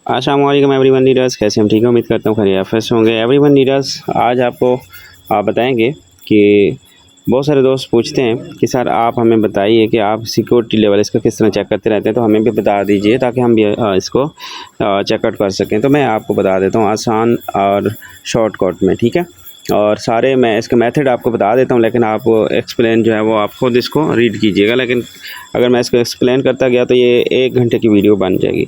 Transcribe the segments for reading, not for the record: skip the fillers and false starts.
अस्सलाम वालेकुम एवरीवन नीडर्स, कैसे हम ठीक है, उम्मीद करता हूँ खैरियत से होंगे। एवरीवन नीडर्स, आज आपको बताएंगे कि बहुत सारे दोस्त पूछते हैं कि सर आप हमें बताइए कि आप सिक्योरिटी लेवल इसका किस तरह चेक करते रहते हैं, तो हमें भी बता दीजिए ताकि हम भी इसको चेकआउट कर सकें। तो मैं आपको बता देता हूँ आसान और शॉर्टकट में, ठीक है। और सारे मैं इसके मेथड आपको बता देता हूँ, लेकिन आप एक्सप्लेन जो है वो आप खुद इसको रीड कीजिएगा। लेकिन अगर मैं इसको एक्सप्लेन करता गया तो ये 1 घंटे की वीडियो बन जाएगी,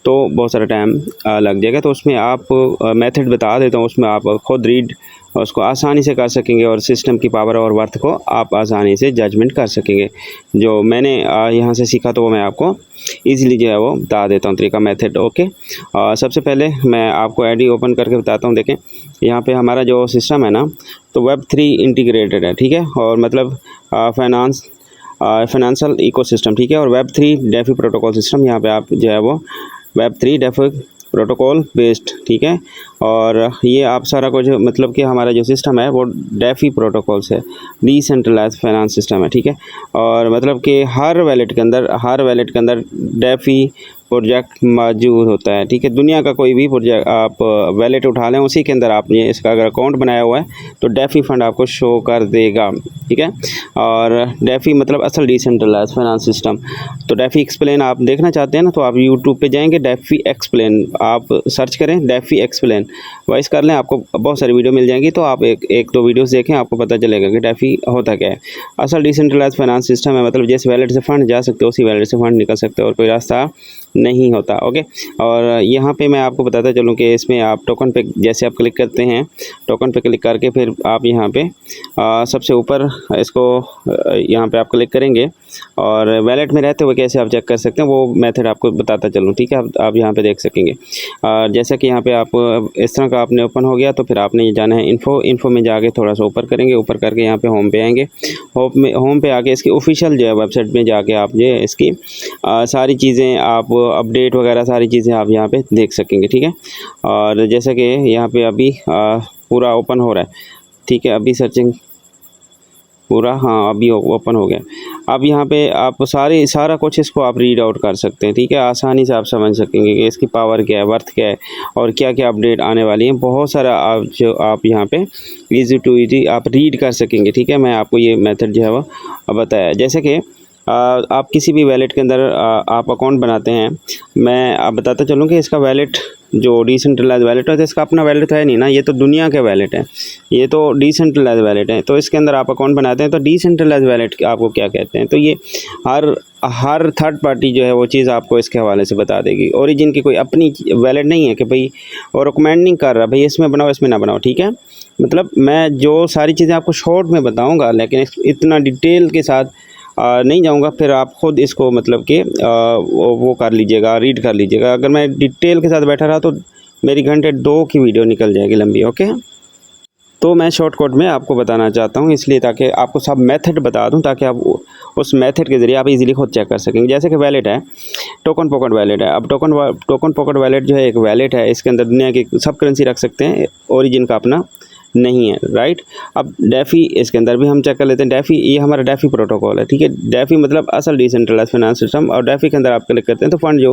तो बहुत सारा टाइम लग जाएगा। तो उसमें आप मेथड बता देता हूँ, उसमें आप खुद रीड उसको आसानी से कर सकेंगे और सिस्टम की पावर और वर्थ को आप आसानी से जजमेंट कर सकेंगे। जो मैंने यहाँ से सीखा तो वो मैं आपको इजीली जो है वो बता देता हूँ तरीका, मेथड। ओके, सबसे पहले मैं आपको आईडी ओपन करके बताता हूँ। देखें यहाँ पे हमारा जो सिस्टम है ना, तो Web3 इंटीग्रेटेड है, ठीक है। और मतलब फाइनेंशियल इकोसिस्टम, ठीक है। और Web3 डेफी प्रोटोकॉल सिस्टम, यहाँ पे आप जो है वो Web3 डेफी प्रोटोकॉल बेस्ड, ठीक है। और ये आप सारा कुछ मतलब कि हमारा जो सिस्टम है वो डेफी प्रोटोकॉल से डिसेंट्रलाइज फाइनेंस सिस्टम है, ठीक है। और मतलब कि हर वैलेट के अंदर डेफी प्रोजेक्ट मौजूद होता है, ठीक है। दुनिया का कोई भी प्रोजेक्ट आप वैलेट उठा लें, उसी के अंदर आपने इसका अगर अकाउंट बनाया हुआ है तो डेफी फंड आपको शो कर देगा, ठीक है। और डेफी मतलब असल डिसेंट्रलाइज फाइनेंस सिस्टम। तो डेफी एक्सप्लेन आप देखना चाहते हैं ना, तो आप यूट्यूब पे जाएंगे, डेफी एक्सप्लेन आप सर्च करें, डेफी एक्सप्लेन वॉइस कर लें, आपको बहुत सारी वीडियो मिल जाएंगी। तो आप एक दो वीडियोस देखें, आपको पता चलेगा कि डेफी होता क्या है। असल डिसेंट्रलाइज फाइनेंस सिस्टम है, मतलब जैसे वैलेट से फंड जा सकते हो उसी वैलेट से फंड निकल सकते हो, और कोई रास्ता नहीं होता। ओके, और यहाँ पे मैं आपको बताता चलूँ कि इसमें आप टोकन पे जैसे आप क्लिक करते हैं, टोकन पे क्लिक करके फिर आप यहाँ पे सबसे ऊपर इसको यहाँ पे आप क्लिक करेंगे, और वैलेट में रहते हुए कैसे आप चेक कर सकते हैं वो मेथड आपको बताता चलूँ, ठीक है। आप यहाँ पे देख सकेंगे। जैसा कि यहाँ पे आप इस तरह का आपने ओपन हो गया, तो फिर आपने ये जाना है इन्फो में जाके थोड़ा सा ऊपर करेंगे, ऊपर करके यहाँ पे होम पे आएंगे। होम पे आके इसकी ऑफिशियल जो है वेबसाइट में जाके आप जो है इसकी सारी चीज़ें आप अपडेट वगैरह सारी चीज़ें आप यहाँ पे देख सकेंगे, ठीक है। और जैसा कि यहाँ पे अभी पूरा ओपन हो रहा है, ठीक है। अभी सर्चिंग पूरा, हाँ अभी ओपन हो गया। अब यहाँ पे आप सारा कुछ इसको आप रीड आउट कर सकते हैं, ठीक है। आसानी से आप समझ सकेंगे कि इसकी पावर क्या है, वर्थ क्या है, और क्या क्या अपडेट आने वाली है। बहुत सारा आप यहाँ पे ईजी टू ईजी आप रीड कर सकेंगे, ठीक है। मैं आपको ये मेथड जो है वो बताया। जैसे कि आप किसी भी वैलेट के अंदर आप अकाउंट बनाते हैं, मैं आप बताता चलूँ कि इसका वैलेट जो डिसेंट्रलाइज वैलेट है, तो इसका अपना वैलेट है नहीं ना, ये तो दुनिया के वैलेट है, ये तो डिसेंट्रलाइज वैलेट है। तो इसके अंदर आप अकाउंट बनाते हैं, तो डिसेंट्रलाइज वैलेट आपको क्या कहते हैं, तो ये हर थर्ड पार्टी जो है वो चीज़ आपको इसके हवाले से बता देगी। ओरिजिन की कोई अपनी वैलेट नहीं है कि भाई और रिकमेंड नहीं कर रहा भाई इसमें बनाओ इसमें ना बनाओ, ठीक है। मतलब मैं जो सारी चीज़ें आपको शॉर्ट में बताऊँगा, लेकिन इतना डिटेल के साथ नहीं जाऊंगा, फिर आप खुद इसको मतलब कि वो कर लीजिएगा, रीड कर लीजिएगा। अगर मैं डिटेल के साथ बैठा रहा तो मेरी घंटे 2 की वीडियो निकल जाएगी लंबी। ओके, तो मैं शॉर्टकट में आपको बताना चाहता हूँ, इसलिए ताकि आपको सब मेथड बता दूँ, ताकि आप उस मेथड के ज़रिए आप इजीली खुद चेक कर सकेंगे। जैसे कि वैलेट है, टोकन पॉकेट वैलेट है। अब टोकन पॉकेट वैलेट जो है एक वैलेट है, इसके अंदर दुनिया की सब करेंसी रख सकते हैं, ओरिजिन का अपना नहीं है, राइट। अब डेफी इसके अंदर भी हम चेक कर लेते हैं। डेफी ये हमारा डेफी प्रोटोकॉल है, ठीक है। डेफी मतलब असल डिसेंट्रलाइज फाइनेंस सिस्टम, और डेफी के अंदर आप क्लिक करते हैं तो फंड जो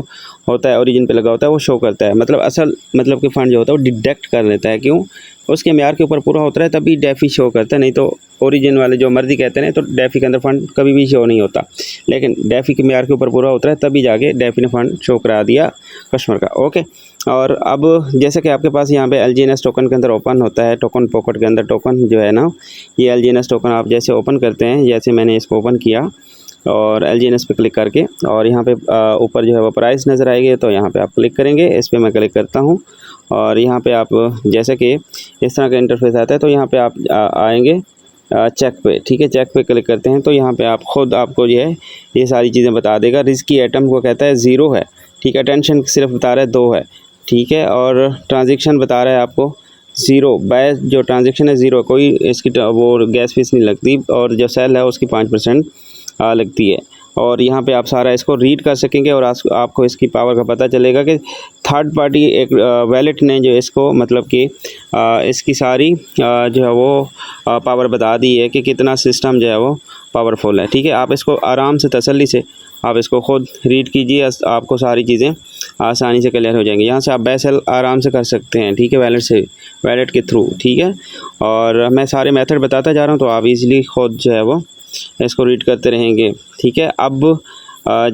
होता है ओरिजिन पे लगा होता है वो शो करता है, मतलब असल मतलब कि फंड जो होता है वो डिडक्ट कर लेता है। क्यों? उसके म्यार के ऊपर पूरा होता है तभी डेफी शो करता है, नहीं तो ओरिजिन वाले जो मर्जी कहते हैं तो डेफी के अंदर फंड कभी भी शो नहीं होता। लेकिन डेफी के म्यार के ऊपर पूरा होता है तभी जाके डेफी ने फंड शो करा दिया कस्टमर का। ओके, और अब जैसे कि आपके पास यहाँ पे LGNS टोकन के अंदर ओपन होता है, टोकन पॉकेट के अंदर टोकन जो है ना, ये LGNS टोकन आप जैसे ओपन करते हैं, जैसे मैंने इसको ओपन किया और LGNS पे क्लिक करके, और यहाँ पे ऊपर जो है वो प्राइस नज़र आएगी, तो यहाँ पे आप क्लिक करेंगे। इस पर मैं क्लिक करता हूँ और यहाँ पे आप जैसे कि इस तरह का इंटरफेस आता है, तो यहाँ पे आप आएंगे चेक पे, ठीक है। चेक पे क्लिक करते हैं तो यहाँ पे आप खुद आपको जो है ये सारी चीज़ें बता देगा। रिस्की आइटम को कहता है 0 है, ठीक है। टेंशन सिर्फ बता रहा है 2 है, ठीक है। और ट्रांजेक्शन बता रहा है आपको 0, बाय जो ट्रांजेक्शन है 0, कोई इसकी वो गैस फीस नहीं लगती, और जो सेल है उसकी 5% लगती है। और यहाँ पे आप सारा इसको रीड कर सकेंगे और आपको इसकी पावर का पता चलेगा कि थर्ड पार्टी एक वैलेट ने जो इसको मतलब कि इसकी सारी जो है वो पावर बता दी है कि कितना सिस्टम जो है वो पावरफुल है, ठीक है। आप इसको आराम से तसल्ली से आप इसको खुद रीड कीजिए, आपको सारी चीज़ें आसानी से क्लियर हो जाएंगी। यहाँ से आप बाय सेल आराम से कर सकते हैं, ठीक है, वैलेट से, वैलेट के थ्रू, ठीक है। और मैं सारे मेथड बताता जा रहा हूँ, तो आप इजीली खुद जो है वो इसको रीड करते रहेंगे, ठीक है। अब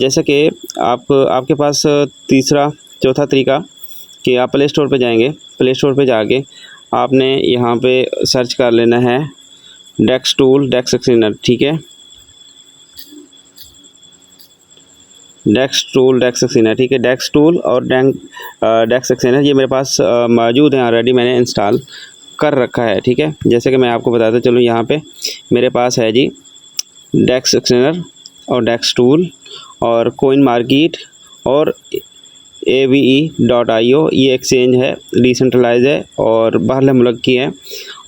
जैसे कि आपके पास चौथा तरीका कि आप प्ले स्टोर पे जाएंगे, प्ले स्टोर पे जाके आपने यहाँ पे सर्च कर लेना है डेक्स टूल, डेक्स एक्सचेंजर, ठीक है, डेक्स टूल, डेक्स एक्सचेंजर, ठीक है। डेक्स टूल और डेक्स एक्सचेंजर ये मेरे पास मौजूद है, ऑलरेडी मैंने इंस्टॉल कर रखा है, ठीक है। जैसे कि मैं आपको बताता चलूँ, यहाँ पे मेरे पास है जी डेक्स एक्सचेंजर और डेक्स टूल और कोइन मार्केट और AVE.io, ये एक्सचेंज है, डिसेंट्रलाइज है और बाहर मुल्क की है।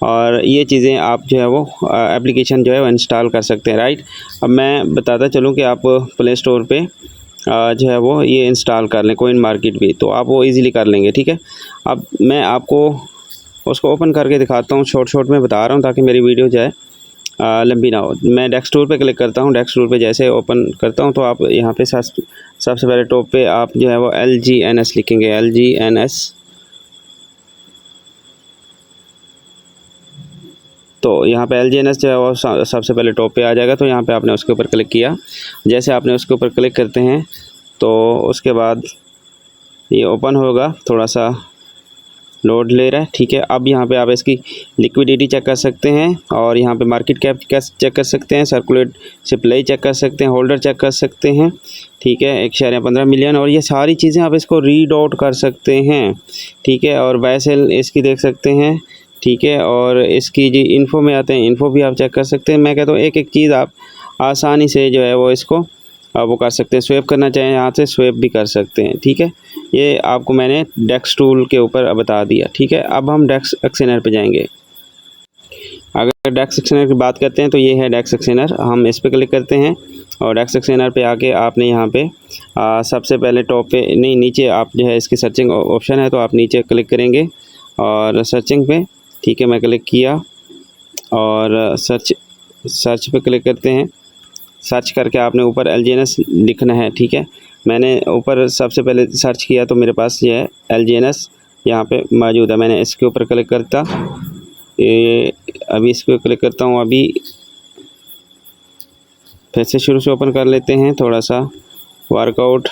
और ये चीज़ें आप जो है वो एप्लीकेशन जो है वो इंस्टॉल कर सकते हैं, राइट। अब मैं बताता चलूँ कि आप प्ले स्टोर पे जो है वो ये इंस्टॉल कर लें, कोइन मार्केट भी, तो आप वो इजीली कर लेंगे, ठीक है। अब मैं आपको उसको ओपन करके दिखाता हूँ, शॉर्ट में बता रहा हूँ ताकि मेरी वीडियो जो है लंबी ना हो। मैं डेस्क टूल पे क्लिक करता हूँ, डेस्क टूल पे जैसे ओपन करता हूँ तो आप यहाँ पे सबसे पहले टॉप पे आप जो है वो LGNS लिखेंगे, LGNS, तो यहाँ पे LGNS जो है वो सबसे पहले टॉप पे आ जाएगा। तो यहाँ पे आपने उसके ऊपर क्लिक किया, जैसे आपने उसके ऊपर क्लिक करते हैं तो उसके बाद ये ओपन होगा, थोड़ा सा लोड ले रहा है, ठीक है। अब यहाँ पे आप इसकी लिक्विडिटी चेक कर सकते हैं और यहाँ पे मार्केट कैप चेक कर सकते हैं, सर्कुलेट सप्लाई चेक कर सकते हैं, होल्डर चेक कर सकते हैं, ठीक है, 1.15 मिलियन, और ये सारी चीज़ें आप इसको रीड आउट कर सकते हैं, ठीक है। और बाय सेल इसकी देख सकते हैं, ठीक है। और इसकी जी इन्फो में आते हैं, इन्फो भी आप चेक कर सकते हैं। मैं कहता हूँ एक एक चीज़ आप आसानी से जो है वो इसको वो कर सकते हैं, स्वेप करना चाहें यहाँ से स्वेप भी कर सकते हैं, ठीक है। ये आपको मैंने डेक्स टूल के ऊपर बता दिया, ठीक है। अब हम डेक्स एक्सचेंजर पे जाएंगे। अगर डेक्स एक्सचेंजर की बात करते हैं तो ये है डेक्स एक्सचेंजर, हम इस पर क्लिक करते हैं और डेक्स एक्सचेंजर पे आके आपने यहाँ पे सबसे पहले टॉप पे नहीं, नीचे आप जो है इसकी सर्चिंग ऑप्शन है, तो आप नीचे क्लिक करेंगे और सर्चिंग पे, ठीक है, मैं क्लिक किया और सर्च पे क्लिक करते हैं। सर्च करके आपने ऊपर LGNS लिखना है, ठीक है। मैंने ऊपर सबसे पहले सर्च किया तो मेरे पास ये है LGNS यहाँ पे मौजूद है। मैंने इसके ऊपर क्लिक करता, ये अभी इस पर क्लिक करता हूँ, अभी फिर से शुरू से ओपन कर लेते हैं। थोड़ा सा वर्कआउट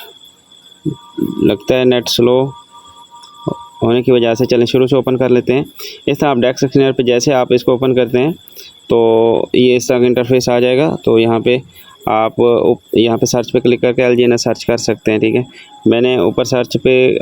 लगता है, नेट स्लो होने की वजह से, चलें शुरू से ओपन कर लेते हैं। इस तरह आप डेक्स एक्सचेंजर पे जैसे आप इसको ओपन करते हैं तो ये इस तरह का इंटरफेस आ जाएगा। तो यहाँ पे आप यहाँ पे सर्च पे क्लिक करके LGNS सर्च कर सकते हैं, ठीक है। मैंने ऊपर सर्च पे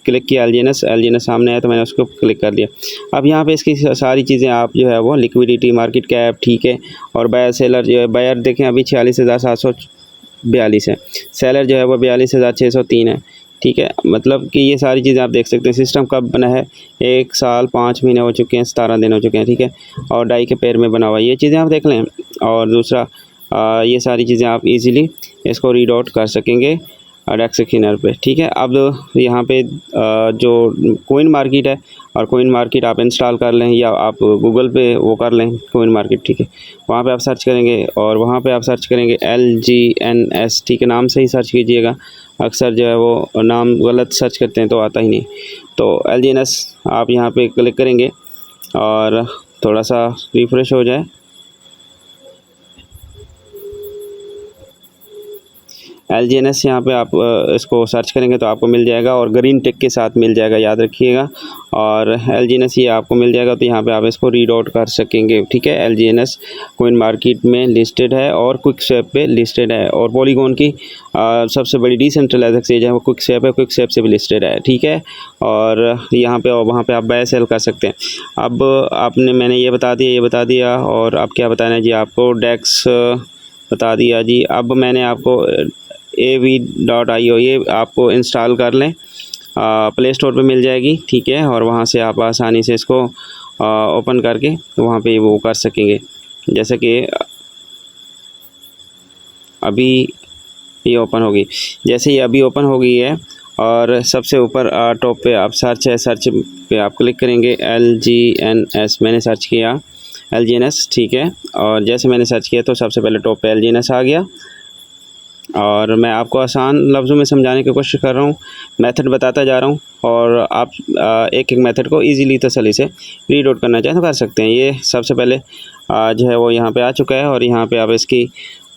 क्लिक किया, LGNS सामने आया तो मैंने उसको क्लिक कर दिया। अब यहाँ पे इसकी सारी चीज़ें आप जो है वो लिक्विडिटी, मार्केट कैप, ठीक है, और बायर सेलर जो है, बायर देखें अभी 46,742 है, सेलर जो है वो 42,603 है, ठीक है। मतलब कि ये सारी चीज़ें आप देख सकते हैं। सिस्टम कब बना है, 1 साल 5 महीने हो चुके हैं, 17 दिन हो चुके हैं, ठीक है, और डाई के पैर में बना हुआ, ये चीज़ें आप देख लें। और दूसरा ये सारी चीज़ें आप इजीली इसको रीड आउट कर सकेंगे डेक्स एक्सचेंजर पे, ठीक है। अब यहाँ पे जो कोइन मार्केट है, और कोइन मार्केट आप इंस्टॉल कर लें या आप गूगल पे वो कर लें कोइन मार्केट, ठीक है। वहाँ पे आप सर्च करेंगे और वहाँ पे आप सर्च करेंगे LGNS, ठीक है, नाम से ही सर्च कीजिएगा। अक्सर जो है वो नाम गलत सर्च करते हैं तो आता ही नहीं। तो LGNS आप यहाँ पे क्लिक करेंगे और थोड़ा सा रिफ़्रेश हो जाए। LGNS यहाँ पे आप इसको सर्च करेंगे तो आपको मिल जाएगा और ग्रीन टिक के साथ मिल जाएगा, याद रखिएगा। और LGNS ये आपको मिल जाएगा, तो यहाँ पे आप इसको रीड आउट कर सकेंगे, ठीक है। LGNS कोइन मार्केट में लिस्टेड है और क्विक स्वैप पे लिस्टेड है, और पॉलीगॉन की सबसे बड़ी डिसेंट्रलाइज्ड एक्सचेंज है वो क्विक स्वैप है, क्विक स्वैप से भी लिस्टेड है, ठीक है। और यहाँ पे और वहाँ पे आप बाय सेल कर सकते हैं। अब मैंने ये बता दिया और अब क्या बताना है जी आपको, डेक्स बता दिया जी। अब मैंने आपको AVE.io ये आपको इंस्टॉल कर लें, प्ले स्टोर पे मिल जाएगी, ठीक है। और वहाँ से आप आसानी से इसको ओपन करके वहाँ पे वो कर सकेंगे। जैसे कि अभी ये ओपन होगी, जैसे ये अभी ओपन हो गई है और सबसे ऊपर टॉप पे आप सर्च है, सर्च पे आप क्लिक करेंगे LGNS, मैंने सर्च किया LGNS, ठीक है। और जैसे मैंने सर्च किया तो सबसे पहले टॉप पे LGNS आ गया। और मैं आपको आसान लफ्ज़ों में समझाने की कोशिश कर रहा हूँ, मेथड बताता जा रहा हूँ, और आप एक एक मेथड को इजीली तसल्ली से रीड आउट करना चाहें तो कर सकते हैं। ये सबसे पहले जो है वो यहाँ पे आ चुका है, और यहाँ पे आप इसकी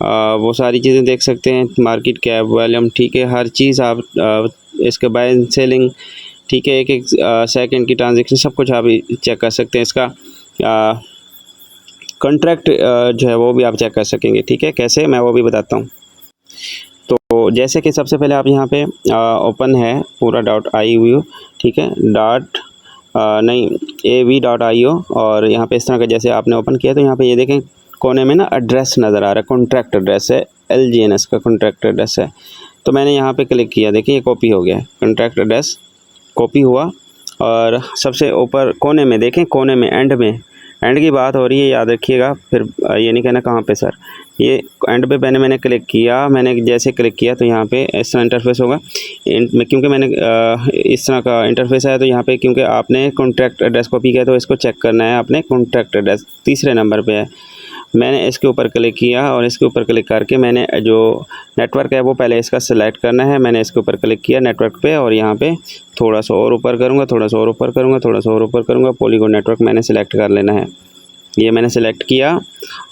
वो सारी चीज़ें देख सकते हैं, मार्केट कैप, वॉल्यूम, ठीक है, हर चीज़ आप इसके बाय एंड सेलिंग, ठीक है, एक एक सेकंड की ट्रांजेक्शन सब कुछ आप चेक कर सकते हैं। इसका कॉन्ट्रैक्ट जो है वो भी आप चेक कर सकेंगे, ठीक है। कैसे, मैं वो भी बताता हूँ। तो जैसे कि सबसे पहले आप यहाँ पे ओपन है पूरा .iu, ठीक है, AV.io, और यहाँ पे इस तरह का जैसे आपने ओपन किया तो यहाँ पे ये देखें कोने में ना एड्रेस नज़र आ रहा है, कॉन्ट्रैक्ट एड्रेस है, LGNS का कॉन्ट्रैक्ट एड्रेस है। तो मैंने यहाँ पे क्लिक किया, देखिए ये कॉपी हो गया, कॉन्ट्रैक्ट एड्रेस कॉपी हुआ, और सबसे ऊपर कोने में देखें, कोने में एंड की बात हो रही है, याद रखिएगा, फिर ये नहीं कहना कहाँ पे सर, ये एंड पे मैंने क्लिक किया। मैंने जैसे क्लिक किया तो यहाँ पे इस तरह इंटरफेस होगा, क्योंकि मैंने इस तरह का इंटरफेस आया तो यहाँ पे क्योंकि आपने कॉन्ट्रैक्ट एड्रेस कॉपी किया तो इसको चेक करना है, आपने कॉन्ट्रैक्ट एड्रेस तीसरे नंबर पे है। मैंने इसके ऊपर क्लिक किया, और इसके ऊपर क्लिक करके मैंने जो नेटवर्क है वो पहले इसका सिलेक्ट करना है। मैंने इसके ऊपर क्लिक किया नेटवर्क पे, और यहाँ पे थोड़ा सा और ऊपर करूँगा, थोड़ा सा और ऊपर करूँगा, थोड़ा सा और ऊपर करूँगा, पॉलीगॉन नेटवर्क मैंने सिलेक्ट कर लेना है। ये मैंने सिलेक्ट किया,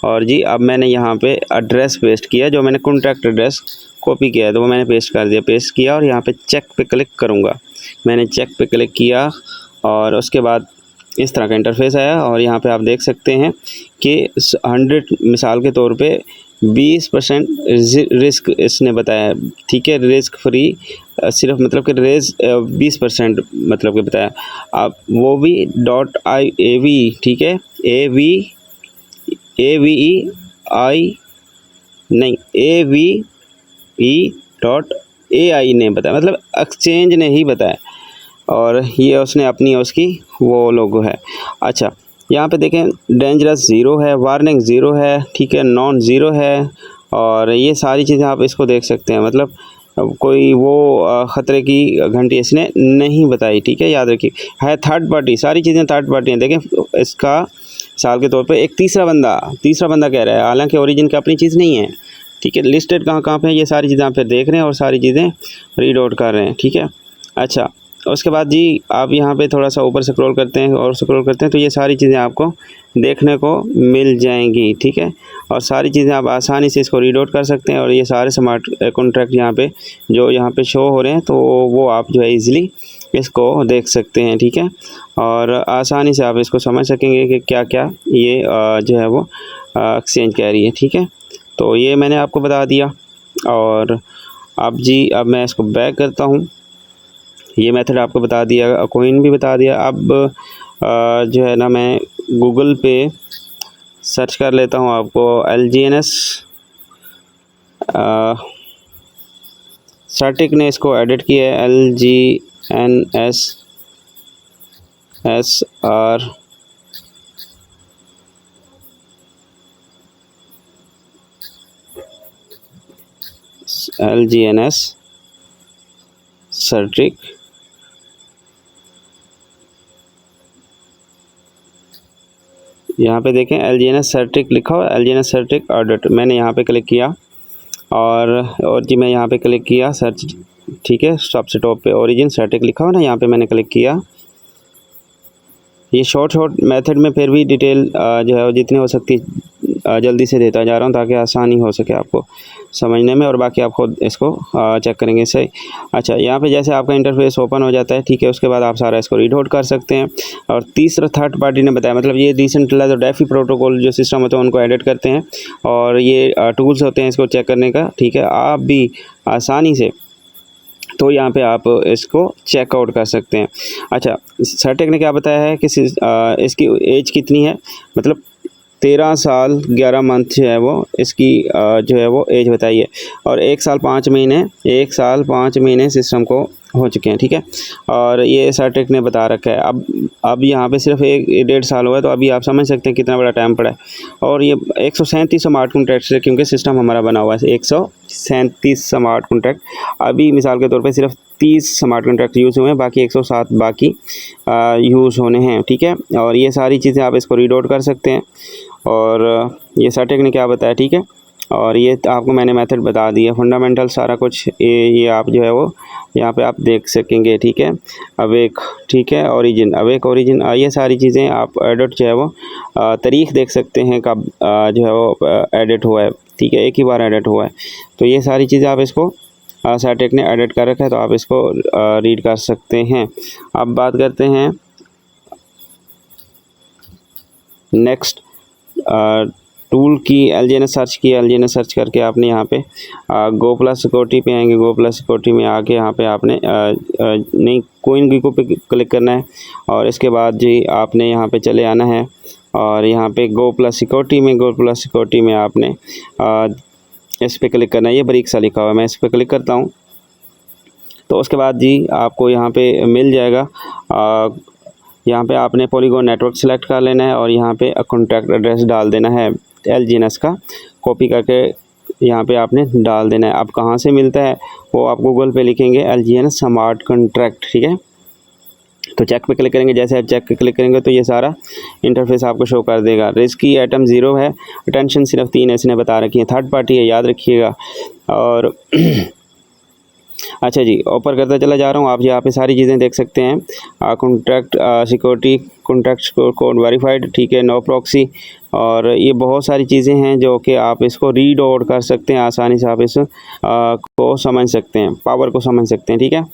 और जी अब मैंने यहाँ पे एड्रेस पेस्ट किया, जो मैंने कॉन्ट्रैक्ट एड्रेस कॉपी किया है तो वो मैंने पेस्ट कर दिया, पेस्ट किया, और यहाँ पे चेक पे क्लिक करूँगा। मैंने चेक पे क्लिक किया, और उसके बाद इस तरह का इंटरफेस आया, और यहाँ पे आप देख सकते हैं कि 100 मिसाल के तौर पे 20% रिस्क इसने बताया, ठीक है, रिस्क फ्री, सिर्फ मतलब कि रेज 20% मतलब कि बताया आप, वो भी .iAV, ठीक है, AVE.AI ने बताया, मतलब एक्सचेंज ने ही बताया, और ये उसने अपनी उसकी वो लोगो है। अच्छा, यहाँ पे देखें डेंजरस 0 है, वार्निंग 0 है, ठीक है, नॉन 0 है, और ये सारी चीज़ें आप इसको देख सकते हैं, मतलब कोई वो ख़तरे की घंटी इसने नहीं बताई, ठीक है, याद रखिए। है थर्ड पार्टी, सारी चीज़ें थर्ड पार्टी हैं। देखें इसका साल के तौर पे एक तीसरा बंदा कह रहा है, हालांकि ओरिजिन का अपनी चीज़ नहीं है, ठीक है। लिस्टेड कहाँ पे है, ये सारी चीज़ें आप फिर देख रहे हैं और सारी चीज़ें रीड आउट कर रहे हैं, ठीक है। अच्छा, उसके बाद जी आप यहाँ पे थोड़ा सा ऊपर स्क्रॉल करते हैं तो ये सारी चीज़ें आपको देखने को मिल जाएंगी, ठीक है, और सारी चीज़ें आप आसानी से इसको रीड आउट कर सकते हैं, और ये सारे स्मार्ट कॉन्ट्रैक्ट यहाँ पे शो हो रहे हैं, तो वो आप जो है ईज़िली इसको देख सकते हैं, ठीक है, और आसानी से आप इसको समझ सकेंगे कि क्या क्या ये जो है वो एक्सचेंज कह रही है, ठीक है। तो ये मैंने आपको बता दिया, और अब मैं इसको बैक करता हूँ। ये मेथड आपको बता दिया, कॉइन भी बता दिया। अब जो है ना, मैं गूगल पे सर्च कर लेता हूँ आपको LGNS, सर्टिक ने इसको एडिट किया है, LGNS SR LGNS सर्टिक, यहाँ पे देखें LGNS सर्टिक लिखा हुआ, LGNS सर्टिक ऑडिट, मैंने यहाँ पे क्लिक किया, और जी मैं यहाँ पे क्लिक किया सर्च, ठीक है, सबसे टॉप पे ओरिजिन सर्टिक लिखा हुआ ना, यहाँ पे मैंने क्लिक किया। ये शॉर्ट मेथड में फिर भी डिटेल जो है जितनी हो सकती जल्दी से देता जा रहा हूँ, ताकि आसानी हो सके आपको समझने में, और बाकी आप खुद इसको चेक करेंगे सही। अच्छा, यहाँ पे जैसे आपका इंटरफेस ओपन हो जाता है, ठीक है, उसके बाद आप सारा इसको रीड आउट कर सकते हैं। और तीसरा थर्ड पार्टी ने बताया, मतलब ये डिसेंट्रलाइज्ड और डेफी प्रोटोकॉल जो सिस्टम होता है उनको एडिट करते हैं, और ये टूल्स होते हैं इसको चेक करने का, ठीक है, आप भी आसानी से तो यहाँ पे आप इसको चेकआउट कर सकते हैं। अच्छा, सर्टिक ने क्या बताया है कि इसकी एज कितनी है, मतलब 13 साल 11 मंथ जो है वो इसकी जो है वो एज बताई है, और 1 साल 5 महीने सिस्टम को हो चुके हैं, ठीक है, और ये सर्टिक ने बता रखा है। अब यहाँ पे सिर्फ 1-1.5 साल हुआ है, तो अभी आप समझ सकते हैं कितना बड़ा टाइम पड़ा है। और ये 137 स्मार्ट कॉन्ट्रैक्ट से, क्योंकि सिस्टम हमारा बना हुआ है 137 स्मार्ट कॉन्ट्रैक्ट, अभी मिसाल के तौर पे सिर्फ 30 स्मार्ट कॉन्ट्रैक्ट यूज़ हुए हैं, बाकी 107 बाकी यूज़ होने हैं, ठीक है। और ये सारी चीज़ें आप इसको रीड आउट कर सकते हैं, और ये सर्टिक ने क्या बताया, ठीक है। और ये आपको मैंने मेथड बता दिया, फंडामेंटल सारा कुछ ये आप जो है वो यहाँ पे आप देख सकेंगे, ठीक है। अवेक, ठीक है, ओरिजिन, अवेक, ओरिजिन, ये सारी चीज़ें आप एडिट जो है वो तारीख देख सकते हैं कब जो है वो एडिट हुआ है, ठीक है, एक ही बार एडिट हुआ है। तो ये सारी चीज़ें आप इसको साइटेक ने एडिट कर रखा है, तो आप इसको रीड कर सकते हैं। अब बात करते हैं नेक्स्ट टूल की। एलजीएनएस सर्च किया, एलजीएनएस सर्च करके आपने यहाँ पे गो प्लस सिक्योरिटी पे आएंगे। गो प्लस सिक्योरिटी में आके यहाँ पे आपने नहीं कोइन गीको पे क्लिक करना है, और इसके बाद जी आपने यहाँ पे चले आना है, और यहाँ पे गो प्लस सिक्योरिटी में, गो प्लस सिक्योरिटी में आपने इस पर क्लिक करना है। ये बारीक सा लिखा हुआ है, मैं इस पर क्लिक करता हूँ। तो उसके बाद जी आपको यहाँ पे मिल जाएगा, यहाँ पे आपने पॉलीगॉन नेटवर्क सेलेक्ट कर लेना है, और यहाँ पे कॉन्टैक्ट एड्रेस डाल देना है एलजीएनएस का, कॉपी करके यहाँ पे आपने डाल देना है। अब कहाँ से मिलता है वो आप गूगल पे लिखेंगे एलजीएनएस स्मार्ट कॉन्ट्रैक्ट, ठीक है। तो चेक पे क्लिक करेंगे, जैसे आप चेक पे क्लिक करेंगे तो ये सारा इंटरफेस आपको शो कर देगा। रिस्क की आइटम 0 है, अटेंशन सिर्फ 3 इसने बता रखी है, थर्ड पार्टी है, याद रखिएगा। और अच्छा जी, ऊपर करता चला जा रहा हूँ, आप यहाँ पे सारी चीज़ें देख सकते हैं। Contract security, contract code verified, ठीक है, नो प्रॉक्सी, और ये बहुत सारी चीज़ें हैं जो कि आप इसको रीड आउट कर सकते हैं, आसानी से आप इस को समझ सकते हैं, पावर को समझ सकते हैं, ठीक है।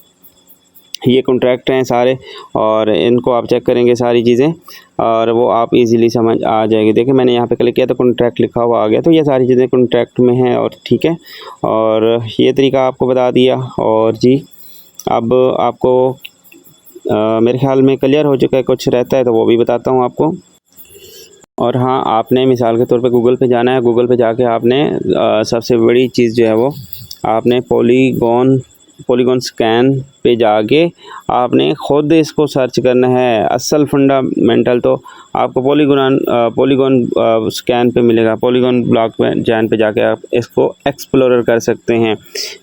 ये कॉन्ट्रैक्ट हैं सारे, और इनको आप चेक करेंगे सारी चीज़ें, और वो आप इजीली समझ आ जाएगी। देखिए मैंने यहाँ पे क्लिक किया तो कॉन्ट्रैक्ट लिखा हुआ आ गया, तो ये सारी चीज़ें कॉन्ट्रैक्ट में हैं, और ठीक है। और ये तरीका आपको बता दिया, और जी अब आपको मेरे ख्याल में क्लियर हो चुका है, कुछ रहता है तो वो भी बताता हूँ आपको। और हाँ, आपने मिसाल के तौर पे गूगल पे जाना है, गूगल पे जाके आपने सबसे बड़ी चीज़ जो है वो आपने पॉलीगॉन स्कैन पे जाके आपने ख़ुद इसको सर्च करना है। असल फंडामेंटल तो आपको पॉलीगॉन स्कैन पे मिलेगा, पॉलीगॉन ब्लॉकचेन पे जाके आप इसको एक्सप्लोरर कर सकते हैं।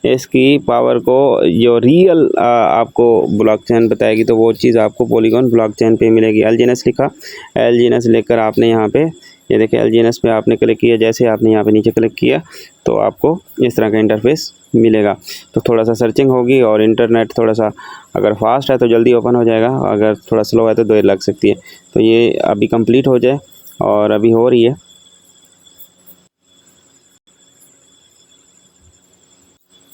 इसकी पावर को जो रियल आपको ब्लॉकचेन बताएगी, तो वो चीज़ आपको पॉलीगॉन ब्लॉकचेन पे मिलेगी। एलजीएनएस लिखा, एलजीएनएस लेकर आपने यहाँ पे ये देखिए एलजीएनएस पे आपने क्लिक किया, जैसे आपने यहाँ पे नीचे क्लिक किया तो आपको इस तरह का इंटरफेस मिलेगा। तो थोड़ा सा सर्चिंग होगी, और इंटरनेट थोड़ा सा अगर फास्ट है तो जल्दी ओपन हो जाएगा, अगर थोड़ा स्लो है तो देर लग सकती है। तो ये अभी कंप्लीट हो जाए, और अभी हो रही है।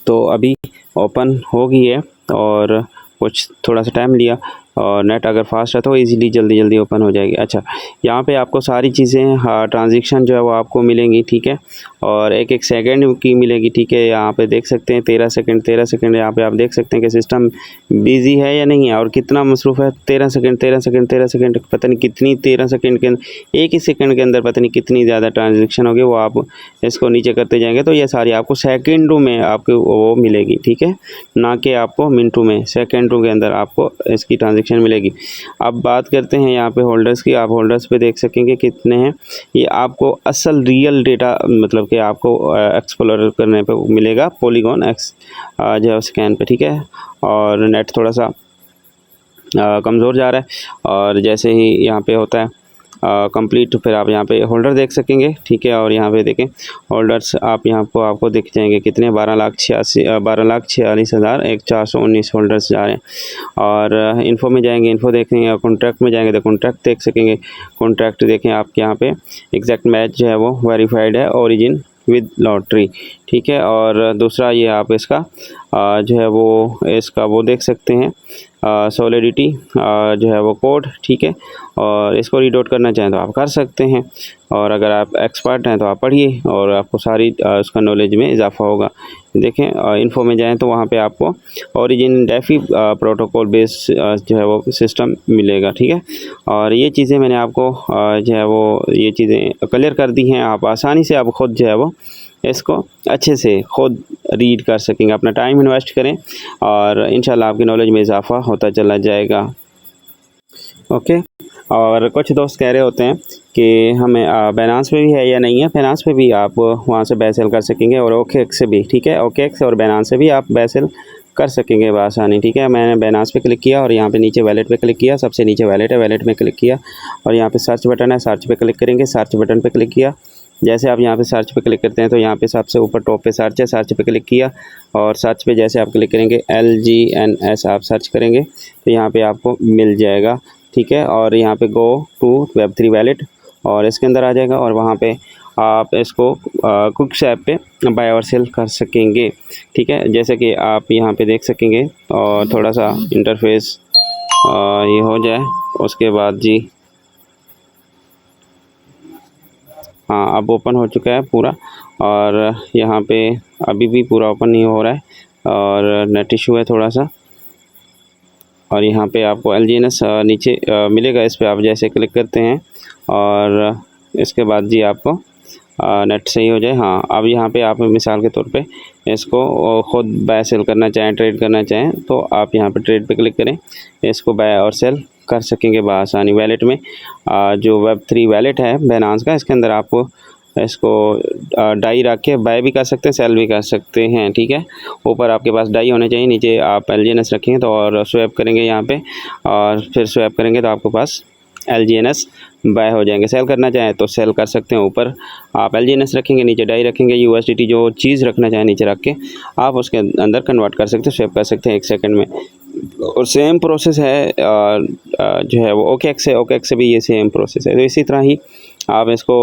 तो अभी ओपन हो गई है, और कुछ थोड़ा सा टाइम लिया, और नेट अगर फास्ट है तो इजीली जल्दी ओपन हो जाएगी। अच्छा, यहाँ पे आपको सारी चीज़ें ट्रांजैक्शन जो है वो आपको मिलेंगी, ठीक है, और एक एक सेकंड की मिलेगी, ठीक है। यहाँ पे देख सकते हैं 13 सेकंड यहाँ पे आप देख सकते हैं कि सिस्टम बिजी है या नहीं है, और कितना मसरूफ़ है। 13 सेकंड पता नहीं कितनी 13 सेकंड के अंदर, एक ही सेकंड के अंदर पता नहीं कितनी ज़्यादा ट्रांजेक्शन होगी। वो आप इसको नीचे करते जाएंगे तो ये सारी आपको सेकेंडों में आपको वो मिलेगी, ठीक है, ना कि आपको मिनटों में, सेकेंडों के अंदर आपको इसकी ट्रांजेक्शन मिलेगी। अब बात करते हैं यहाँ पे होल्डर्स की। आप होल्डर्स पे देख सकेंगे कितने हैं। ये आपको असल रियल डेटा मतलब कि आपको एक्सप्लोर करने पे मिलेगा पॉलीगॉन एक्स जो है स्कैन पे, ठीक है। और नेट थोड़ा सा कमज़ोर जा रहा है, और जैसे ही यहाँ पे होता है कंप्लीट, फिर आप यहाँ पे होल्डर देख सकेंगे, ठीक है। और यहाँ पे देखें होल्डर्स आप यहाँ को आपको दिख जाएंगे कितने, 12,46,119 होल्डर्स जा रहे हैं। और इन्फो में जाएंगे, इन्फो देखेंगे, और कॉन्ट्रैक्ट में जाएंगे तो कॉन्ट्रैक्ट देख सकेंगे। कॉन्ट्रैक्ट देखें आपके यहाँ पे एग्जैक्ट मैच जो है वो वेरीफाइड है, ओरिजिन विद लॉटरी, ठीक है। और दूसरा ये आप इसका जो है वो इसका वो देख सकते हैं सॉलिडिटी जो है वो कोड, ठीक है। और इसको रीड आउट करना चाहें तो आप कर सकते हैं, और अगर आप एक्सपर्ट हैं तो आप पढ़िए, और आपको सारी उसका नॉलेज में इजाफा होगा। देखें इन्फो में जाएं तो वहाँ पे आपको ओरिजिन डेफी प्रोटोकॉल बेस जो है वो सिस्टम मिलेगा, ठीक है। और ये चीज़ें मैंने आपको जो है वो ये चीज़ें क्लियर कर दी हैं। आप आसानी से आप ख़ुद जो है वो इसको अच्छे से खुद रीड कर सकेंगे। अपना टाइम इन्वेस्ट करें, और इंशाल्लाह आपकी नॉलेज में इजाफा होता चला जाएगा। ओके। और कुछ दोस्त कह रहे होते हैं कि हमें बाइनेंस पे भी है या नहीं है। बाइनेंस पे भी आप वहाँ से बाय सेल कर सकेंगे, और OKX से भी, ठीक है। OKX और बाइनेंस से भी आप बाय सेल कर सकेंगे बआसानी, ठीक है। मैंने बाइनेंस पे क्लिक किया, और यहाँ पे नीचे वैलेट पे क्लिक किया, सबसे नीचे वैलेट है, वैलेट में क्लिक किया, और यहाँ पे सर्च बटन है, सर्च पे क्लिक करेंगे, सर्च बटन पे क्लिक किया, जैसे आप यहाँ पे सर्च पे क्लिक करते हैं तो यहाँ पे सबसे ऊपर टॉप पे सर्च है, सर्च पे क्लिक किया और सर्च पे जैसे आप क्लिक करेंगे LGNS आप सर्च करेंगे तो यहाँ पे आपको मिल जाएगा, ठीक है। और यहाँ पे गो टू Web3 वैलेट और इसके अंदर आ जाएगा और वहाँ पे आप इसको क्विक ऐप पे बाय और सेल कर सकेंगे, ठीक है। जैसे कि आप यहाँ पे देख सकेंगे और थोड़ा सा इंटरफेस ये हो जाए उसके बाद जी हाँ अब ओपन हो चुका है पूरा और यहाँ पे अभी भी पूरा ओपन नहीं हो रहा है और नेट इशू है थोड़ा सा। और यहाँ पे आपको LGNS नीचे मिलेगा, इस पर आप जैसे क्लिक करते हैं और इसके बाद जी आपको नेट सही हो जाए। हाँ अब यहाँ पे आप मिसाल के तौर पे इसको ख़ुद बाय सेल करना चाहें, ट्रेड करना चाहें तो आप यहाँ पे ट्रेड पे क्लिक करें, इसको बाय और सेल कर सकेंगे बआसानी। वैलेट में जो Web3 वैलेट है बाइनेंस का, इसके अंदर आपको इसको डाई रख के बाय भी कर सकते हैं, सेल भी कर सकते हैं, ठीक है। ऊपर आपके पास डाई होने चाहिए, नीचे आप LGNS रखेंगे तो और स्वैप करेंगे यहाँ पे और फिर स्वैप करेंगे तो आपके पास LGNS बाय हो जाएंगे। सेल करना चाहें तो सेल कर सकते हैं, ऊपर आप LGNS रखेंगे, नीचे डाई रखेंगे, USDT जो चीज़ रखना चाहें नीचे रख के आप उसके अंदर कन्वर्ट कर सकते हैं, स्वैप कर सकते हैं 1 सेकंड में। और सेम प्रोसेस है जो है वो OKX है, OKX से भी ये सेम प्रोसेस है। तो इसी तरह ही आप इसको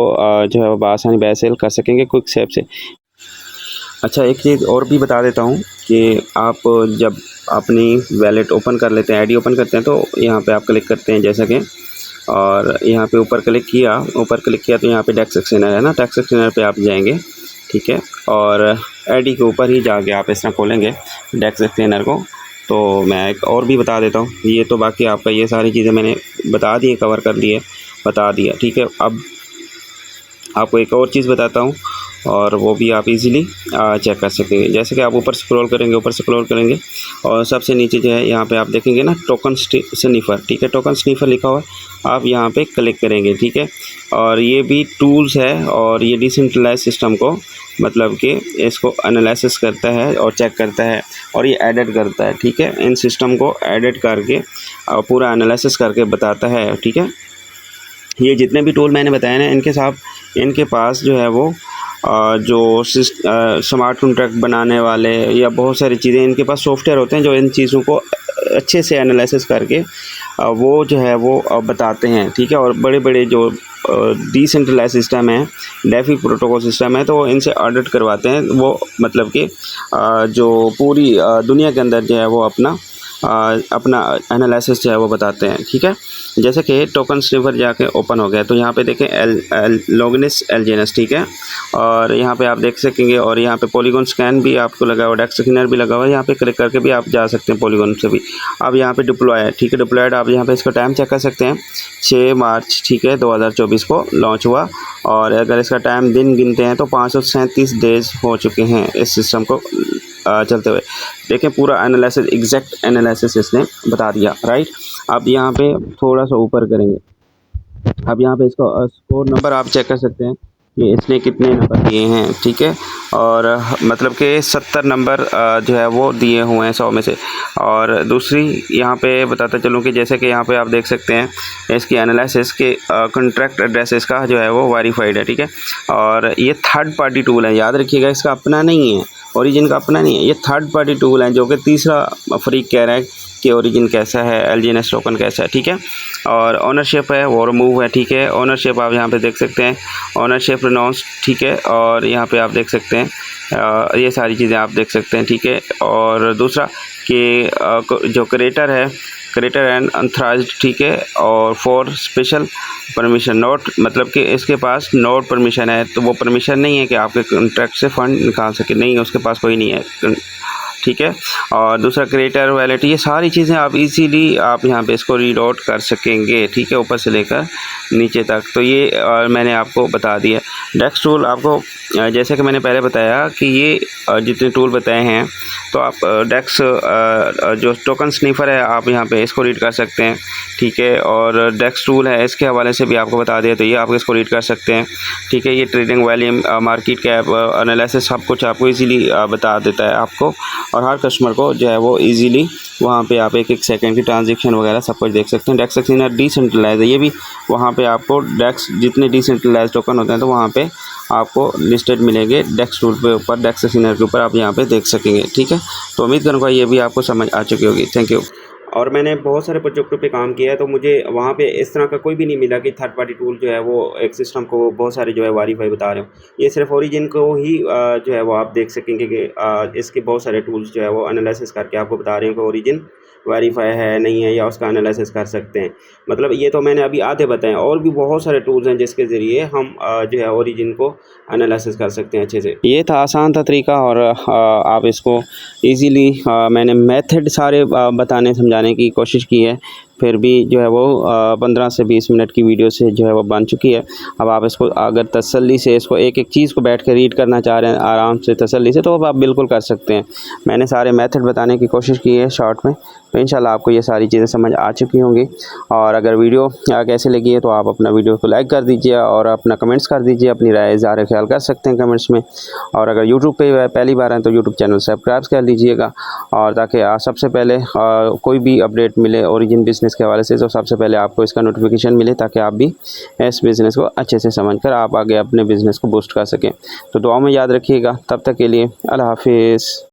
जो है वो बआसानी बाय सेल कर सकेंगे क्विक ऐप से। अच्छा एक चीज़ और भी बता देता हूँ कि आप जब अपनी वैलेट ओपन कर लेते हैं, ID ओपन करते हैं तो यहाँ पे आप क्लिक करते हैं जैसा कि और यहाँ पे ऊपर क्लिक किया तो यहाँ पे डेक्स एक्सचेंजर है ना, डेक्स एक्सचेंजर पे आप जाएंगे, ठीक है। और ID के ऊपर ही जाके आप इस तरह खोलेंगे डेक्स एक्सचेंजर को। तो मैं एक और भी बता देता हूँ, ये तो बाकी आपका ये सारी चीज़ें मैंने बता दी, कवर कर लिए, बता दिया, ठीक है। अब आपको एक और चीज़ बताता हूँ और वो भी आप इजीली चेक कर सकेंगे। जैसे कि आप ऊपर स्क्रॉल करेंगे और सबसे नीचे जो है यहाँ पे आप देखेंगे ना टोकन स्नीफर, ठीक है। टोकन स्नीफर लिखा हुआ है, आप यहाँ पे क्लिक करेंगे, ठीक है। और ये भी टूल्स है और ये डिसेंट्रलाइज सिस्टम को मतलब कि इसको एनालिसिस करता है और चेक करता है और ये एडिट करता है, ठीक है। इन सिस्टम को एडिट करके पूरा एनालिसिस करके बताता है, ठीक है। ये जितने भी टूल मैंने बताए ना इनके पास जो है वो जो स्मार्ट कॉन्ट्रैक्ट बनाने वाले या बहुत सारी चीज़ें इनके पास सॉफ्टवेयर होते हैं जो इन चीज़ों को अच्छे से एनालिसिस करके वो जो है वो बताते हैं, ठीक है। और बड़े बड़े जो डिसेंट्रलाइज सिस्टम है, डेफी प्रोटोकॉल सिस्टम है, तो इनसे ऑडिट करवाते हैं वो, मतलब कि जो पूरी दुनिया के अंदर जो है वो अपना एनालिसिस जो है वो बताते हैं, ठीक है। जैसे कि टोकन स्नीफर जाके ओपन हो गया तो यहाँ पे देखें LGNS LGNS, ठीक है। और यहाँ पे आप देख सकेंगे और यहाँ पे पॉलीगॉन स्कैन भी आपको लगा हुआ, डेक्स स्कैनर भी लगा हुआ है, यहाँ पे क्लिक करके भी आप जा सकते हैं पॉलीगॉन से भी। अब यहाँ पे डिप्लॉय है, ठीक है, डिप्लॉयड आप यहाँ पे इसका टाइम चेक कर सकते हैं 6 मार्च, ठीक है, 2024 को लॉन्च हुआ। और अगर इसका टाइम दिन गिनते हैं तो 537 डेज़ हो चुके हैं इस सिस्टम को चलते हुए। देखें पूरा एनालिसिस, एग्जैक्ट एनालिसिस इसने बता दिया, राइट। अब यहाँ पे थोड़ा सा ऊपर करेंगे, अब यहाँ पे इसका स्कोर नंबर आप चेक कर सकते हैं कि इसने कितने नंबर दिए हैं, ठीक है। और मतलब कि 70 नंबर जो है वो दिए हुए हैं 100 में से। और दूसरी यहाँ पे बताता चलूँ कि जैसे कि यहाँ पे आप देख सकते हैं इसकी एनालिसिस के कॉन्ट्रैक्ट एड्रेस इसका जो है वो वेरीफाइड है, ठीक है। और ये थर्ड पार्टी टूल है, याद रखिएगा, इसका अपना नहीं है, ओरिजिन का अपना नहीं है, ये थर्ड पार्टी टूल है जो कि तीसरा फरीक कह रहा है कि ओरिजिन कैसा है, LGNS टोकन कैसा है, ठीक है। और ओनरशिप है वो रिमूव है, ठीक है। ओनरशिप आप यहाँ पे देख सकते हैं, ओनरशिप रिनाउंस, ठीक है। और यहाँ पे आप देख सकते हैं ये सारी चीज़ें आप देख सकते हैं, ठीक है। और दूसरा कि जो क्रिएटर है, क्रिएटर एंड अनथराइज्ड, ठीक है। और फॉर स्पेशल परमिशन नोट, मतलब कि इसके पास नोट परमिशन है, तो वो परमिशन नहीं है कि आपके कॉन्ट्रैक्ट से फ़ंड निकाल सके, नहीं, उसके पास कोई नहीं है, ठीक है। और दूसरा क्रिएटर वैलेट, ये सारी चीज़ें आप इजीली आप यहाँ पे इसको रीड आउट कर सकेंगे, ठीक है, ऊपर से लेकर नीचे तक। तो ये मैंने आपको बता दिया। डेक्स टूल आपको जैसे कि मैंने पहले बताया कि ये जितने टूल बताए हैं तो आप डेक्स जो टोकन स्नीफर है आप यहाँ पे इसको रीड कर सकते हैं, ठीक है। और डेक्स टूल है, इसके हवाले से भी आपको बता दिया, तो ये आप इसको रीड कर सकते हैं, ठीक है। ये trading volume, market cap analysis सब कुछ आपको इजीली बता देता है आपको, और हर कस्टमर को जो है वो इजीली वहाँ पे आप एक सेकंड की ट्रांजैक्शन वगैरह सब कुछ देख सकते हैं। डेक्स एक्सचेंजर डिसेंट्रलाइज है, ये भी वहाँ पे आपको डेक्स जितने डिसेंट्रलाइज टोकन होते हैं तो वहाँ पे आपको लिस्टेड मिलेंगे डेस्क टूल पे ऊपर, डेस्क सिनर के ऊपर आप यहाँ पे देख सकेंगे। ठीक है, तो उम्मीद करूँगा ये भी आपको समझ आ चुकी होगी। Thank you. और मैंने बहुत सारे प्रोजेक्टों पे काम किया है, तो मुझे वहाँ पे इस तरह का कोई भी नहीं मिला कि थर्ड पार्टी टूल जो है वो एक सिस्टम को बहुत सारे जो है वेरीफाई बता रहे हो। ये सिर्फ ओरिजिन को ही जो है वो आप देख सकेंगे कि इसके बहुत सारे टूल्स जो है वो एनालिसिस करके आपको बता रहे हैं कि ओरिजिन वेरीफाई है नहीं है, या उसका एनालिसिस कर सकते हैं। मतलब ये तो मैंने अभी आधे बताए, और भी बहुत सारे टूल्स हैं जिसके ज़रिए हम जो है ओरिजिन को एनालिसिस कर सकते हैं अच्छे से। ये था आसान था तरीका, और आप इसको ईज़िली मैंने मेथड सारे बताने समझाने की कोशिश की है, फिर भी जो है वो 15 से 20 मिनट की वीडियो से जो है वो बन चुकी है। अब आप इसको अगर तसल्ली से इसको एक चीज़ को बैठ के रीड करना चाह रहे हैं आराम से तसल्ली से, तो अब आप बिल्कुल कर सकते हैं। मैंने सारे मेथड बताने की कोशिश की है शॉर्ट में, तो इंशाल्लाह आपको ये सारी चीज़ें समझ आ चुकी होंगी। और अगर वीडियो कैसे लगी है तो आप अपना वीडियो को लाइक कर दीजिए और अपना कमेंट्स कर दीजिए, अपनी राय इज़हार ख्याल कर सकते हैं कमेंट्स में। और अगर यूट्यूब पे पहली बार आए तो यूट्यूब चैनल सब्सक्राइब कर लीजिएगा, और ताकि सबसे पहले कोई भी अपडेट मिले ओरिजिन बिज़नेस के हवाले से तो सबसे पहले आपको इसका नोटिफिकेशन मिले, ताकि आप भी इस बिज़नेस को अच्छे से समझकर आप आगे अपने बिज़नेस को बूस्ट कर सकें। तो दुआ में याद रखिएगा। तब तक के लिए अल्लाह हाफिज़।